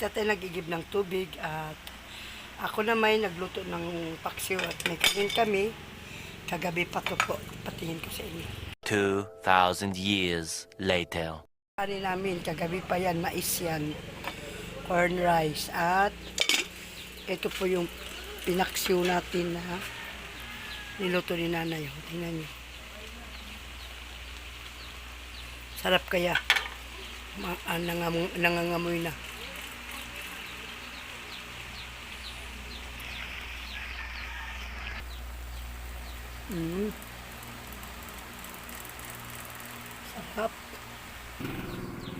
tatay nagigib ng tubig at ako na may nagluto ng paksiw at may kanin kami. Kagabi pa to po, patingin ko sa inyo. 2,000 years later. Kanin namin, kagabi pa yan, mais yan, corn rice at ito po yung pinaksiw natin na niluto ni nanay. Tingnan niyo. Sarap kaya. Nangangamoy na. Sarap.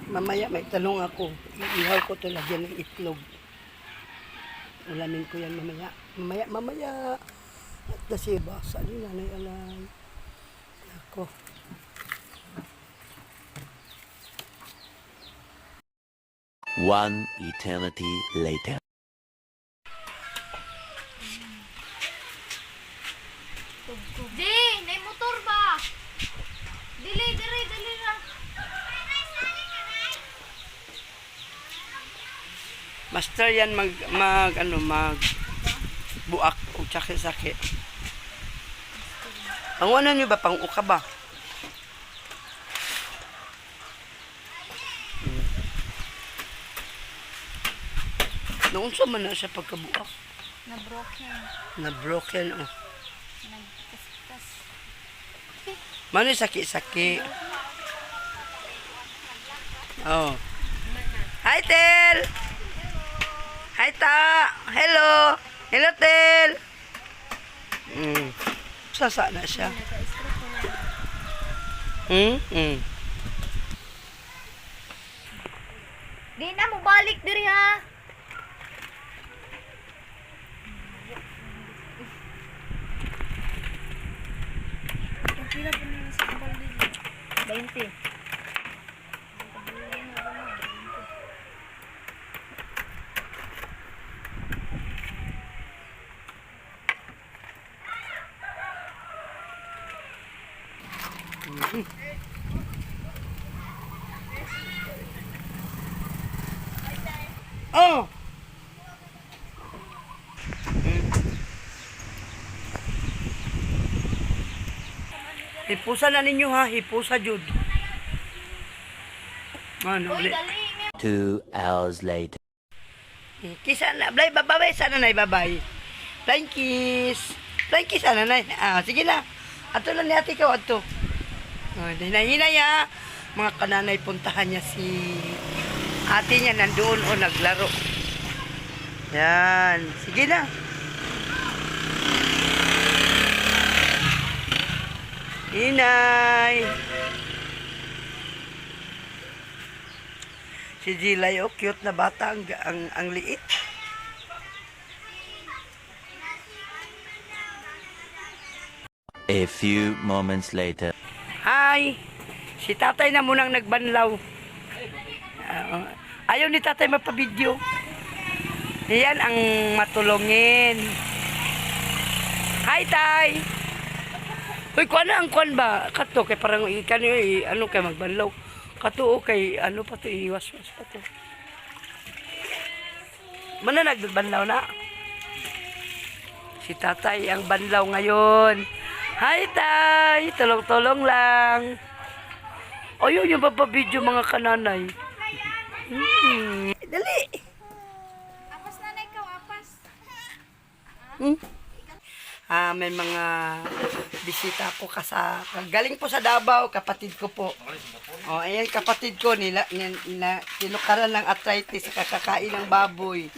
Mamaya may talong ako. Iihaw ko ito, lagyan ng itlog. Ulamin ko yan mamaya. Mamaya. At kasi basa ni nanay alay. Ako. One eternity later. Di, nay motor ba? Dili ra. Master yan mag buak o saki-saki. Ang ano nyo ba? Pang uka ba? Naunsa man na siya pagkabuak. Na-broken, oh. Nagkaskas. Mano saki-saki. Oh. Hi, Tel! Hi, Ta! Hello! Hello, Tel! Sasa na siya. Di na mo balik diri ha. Pila po niya sa kabal din. 20. Oh! Hipusa na ninyo ha, hipusa jud. Ano ulit? 2 hours later. Kisa na, babay, sana na babay. Flying kiss. Flying kiss, sana na. Sige na. Ato lang ni ate ko, ato. Hinay ha. Mga kananay, puntahan niya si ate niya nandoon o naglaro. Yan. Sige na. Inay. Si Jilay, oh, cute na bata, ang liit. A few moments later. Hi! Si tatay na munang nagbanlaw. Ayaw ni tatay mapabidyo. Yan ang matulungin. Hi, tay! Uy, kuan na ang kuan ba? Kato, kay parang ikan yun, ano kay magbanlaw. Kato, kay ano pa to, iwas-was pa to. Mana nagbanlaw na? Si tatay ang banlaw ngayon. Hi, tay! Tulong-tulong lang. O yun, yung papabidyo mga kananay. Dali! Apas na ikaw, apas. May mga bisita po galing po sa Davao, kapatid ko po. Oh, ayan kapatid ko nila tinukaran ng arthritis sa kakakain ng baboy.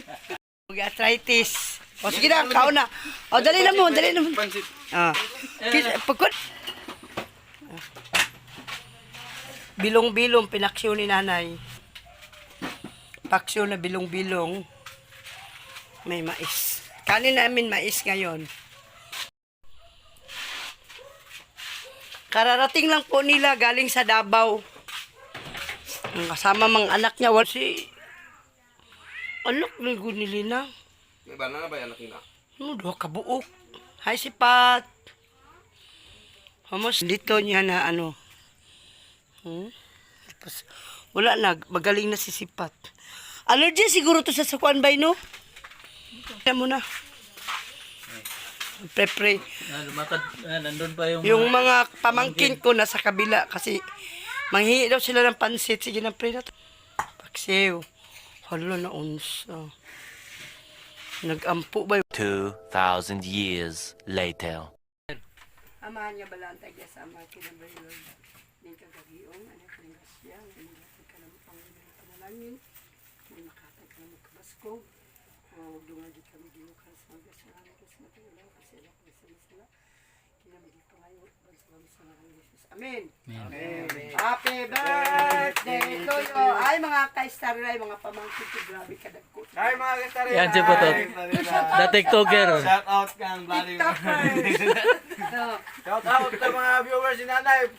Arthritis. O sige na, kaon na. O dali na mo. Bilong-bilong pinaksiw ni nanay. Paksiw na bilong-bilong. May mais. Kanin namin mais ngayon. Kararating lang po nila galing sa Davao. Ang kasama mga anak niya, si anak ni Gunilina. May banana ba yan nakina? Doha kabuok. Hi si Pat. Hamos dito niya na ano. Tapos, wala na, magaling na si Sipat. Allergy siguro to sa sakuan bay, no? Kaya mo na. Pre-pre. Nandun pa yung... Yung mga pamangkin ko nasa kabila kasi manghingi daw sila ng pansit. Sige na, pre na to. Paksiw. Hala na unsa. Nag-ampo ba? 2,000 years later. Amahan niya balantay niya sa ama kinabayon. Ning kagagiong, anak ko ng Asya, ng ka na Panginoon panalangin, ng makatag na mo kabaskog, o dungagi kami ginukan sa mga gasalanan kasi matulaw kasi sila ko sa sila. Kinamigi ko ngayon, bansagam sa mga Jesus. Amen. Amen. Happy birthday to you. Ay, mga ka-starry, mga pamangkin ko, grabe kadagko. Ay, mga kastari. Yan si Putot. The TikToker. Shout out kang bloody. No. Shout out sa mga viewers ni Nanay.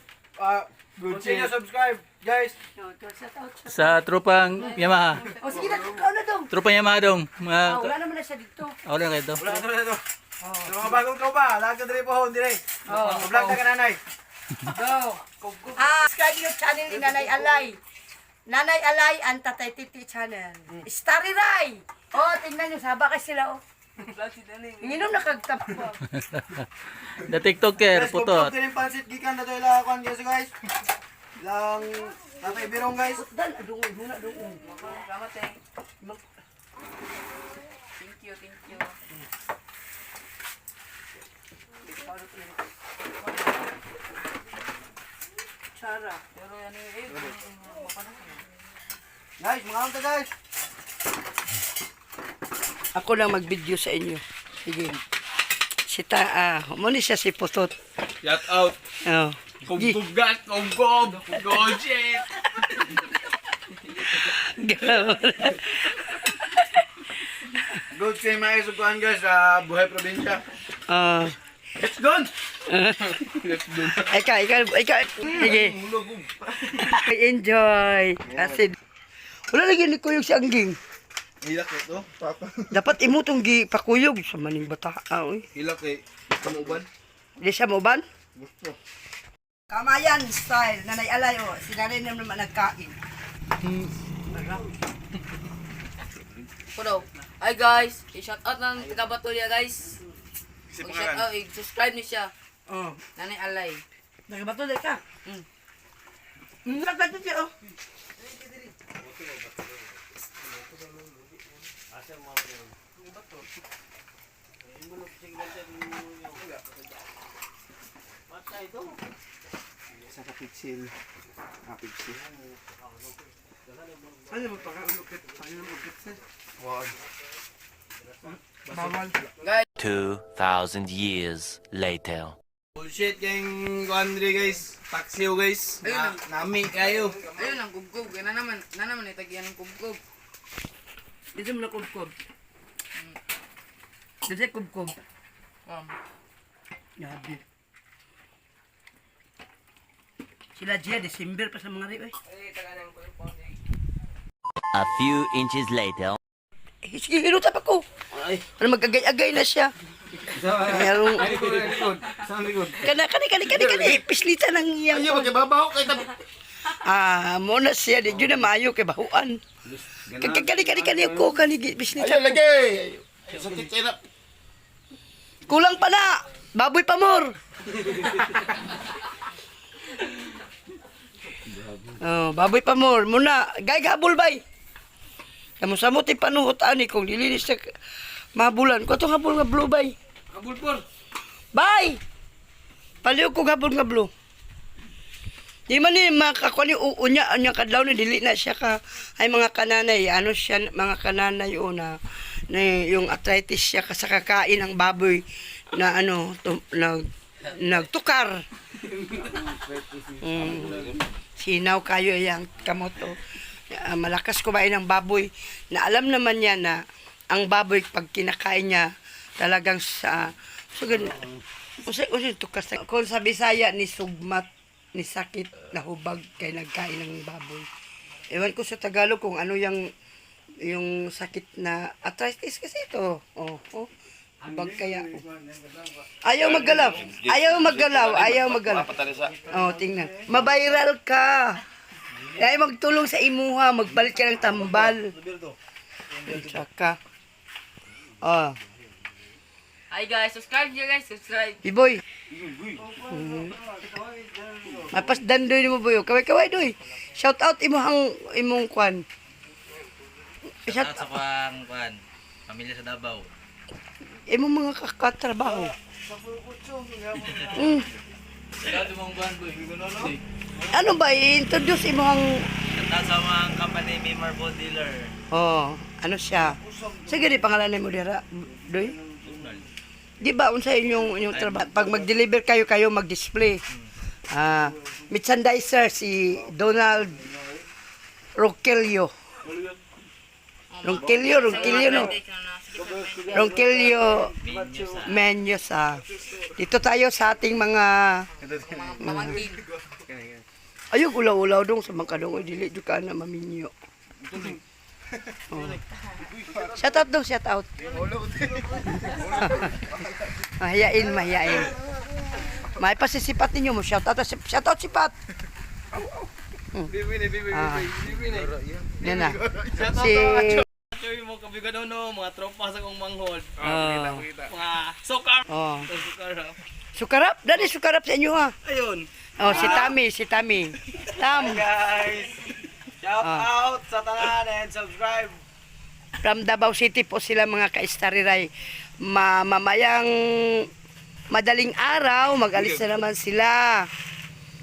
Continue subscribe, guys. No, shout out. Sa tropang Yamaha. O sige na, ikaw na dong. Tropang Yamaha dong. Mga... Wala naman na siya dito. Ako lang kayo to. Wala ito. Sa mga bagong ka ba? Lahat ka diri po hon dire. Vlog ka Nanay. Go. Subscribe yung channel ni Nanay Alay. Nanay Alay and Tatay Titi channel. Starry Ray. Oh, tingnan nyo, saba kay sila, oh. Nginom na kagtap po. The TikToker, Guys, Putot. pupot din yung pansit gikan na to ilakuan guys. Lang Tatay Birong guys. Dan, adungon muna, adungon. Salamat eh. Thank you, thank you. Sara. Pero yan eh, Guys, mga unta guys. Ako lang mag-video sa inyo. Sige. Muna siya si Putot. Shout out. Oh. Kugugat, kugog, kugojit. Good kay mga isukuan guys sa buhay probinsya. Ah. Let's go! Ikaw. Sige. Enjoy. Kasi, wala lagi ni Kuyog si Angging. Hilak ito, papa. Dapat imo tong gipakuyog sa maning bata. Oy. Hilak eh. Kamuban. Di siya mo ban? Gusto. Kamayan style. Nanay Alay, oh. Si nanay naman nagkain. Kudo. Hi guys, i-shout out ng taga Batulya guys. Mag-shout out, i-subscribe niyo siya. Oh. Nanay Alay. Nagabato na ka? Nagbato siya, oh. Sa kapitsil. Kapitsil. Ano mo pagkaulukit? Ano mo pagkaulukit? Wow. Bawal. 2,000 years later. Bullshit kayong Andri guys. Taksiw guys. Nami kayo. Ayun ang kubkob. Na naman itagyan ng kubkob. Dito mo na kubkob. Dito kubkob. Yabi. Sila Gia, December pa sa mga rin, eh. A few inches later. Sige, hinutap ako. Ay. Ano magagay-agay na siya. Mayroong... Ay, likod. Saan likod? Kani. Pislita ng iyang... Ayaw, magkababaw kay tap. Muna siya. Di yun na maayo kay bahuan. Kani ako. Pislita Ayaw, ko. lagay. Sa titsirap. Kulang pa na. Baboy pa more. Oh, baboy pa more. Muna. Gay gabol bay. Kamu-samot panuhot ani kung dilinis sa mabulan. Ko to habol nga blue bay. Kabulpor. Bay! Paliw ko habol nga blue. Di man ni makakuha ni unya kadlaw ni dili na siya ka ay mga kananay ano siya mga kananay una na yung arthritis siya sa kakain ng baboy na ano nagtukar. Sinaw kayo yang kamoto. Malakas kumain ng baboy na alam naman niya na ang baboy pag kinakain niya talagang sa tukar kung sa Bisaya ni sugmat ni sakit na hubag kay nagkain ng baboy. Ewan ko sa Tagalog kung ano yung sakit na arthritis kasi ito. Hubag kaya. Ayaw maggalaw. Oh, tingnan. Mabiral ka. Ay magtulong sa imuha, magpalit ka ng tambal. Tsaka. Oh, Hi guys, subscribe nyo guys, subscribe. Iboy. Mapas dandoy mo boy. Kaway doy. Shout out imong kwan. Shout Sa kwan, pamilya sa Davao. imong mga kakatrabaho. Mm. Shout mong kwan, boy. Ano ba i-introduce imong Shout sa mga company may marble dealer. ano siya? Sige di pangalan mo dira, doy. Di ba unsa inyong trabaho? Pag mag-deliver kayo mag-display. Merchandiser si Donald Ronquillo. Ronquillo no. Ronquillo Menyos. Dito tayo sa ating mga Mamangkin. ayog ulaw-ulaw dong sa mga kadong dili jud ka na maminyo. Shout out dong, shout out. Mahiyain. May pasisipat ninyo mo, shout out sipat. Yan na. Si Choy mo kabiga daw no, mga tropa sa kong manghod. oh, Mga sokar. oh. Sokar. Sukarap, dali sukarap sa inyo ha. Ayun. Oh, si Tami. Tam, Guys, shout Ah. out sa tanan and subscribe. from Davao City po sila mga kaistariray. Mamayang madaling araw, mag-alis na naman sila.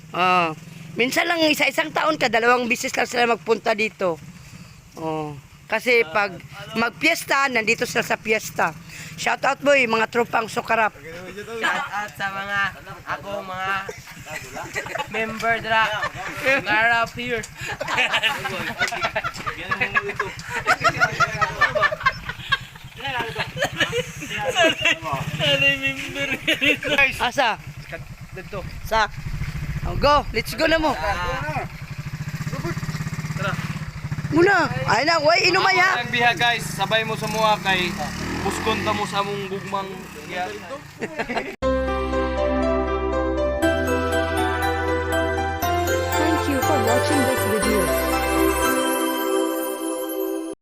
Oh. Minsan lang isang taon ka, 2 bisis lang sila magpunta dito. Oh. Kasi pag magpiesta, nandito sila sa piesta. Shout out boy, mga tropang sukarap. Shout out sa mga mga member dra. Garap here. Asa? Sa? Oh, go, let's go na mo. Muna, ay na, way inumay ha. Nagbiha guys, sabay mo sa mga kay buskon ta mo sa among gugmang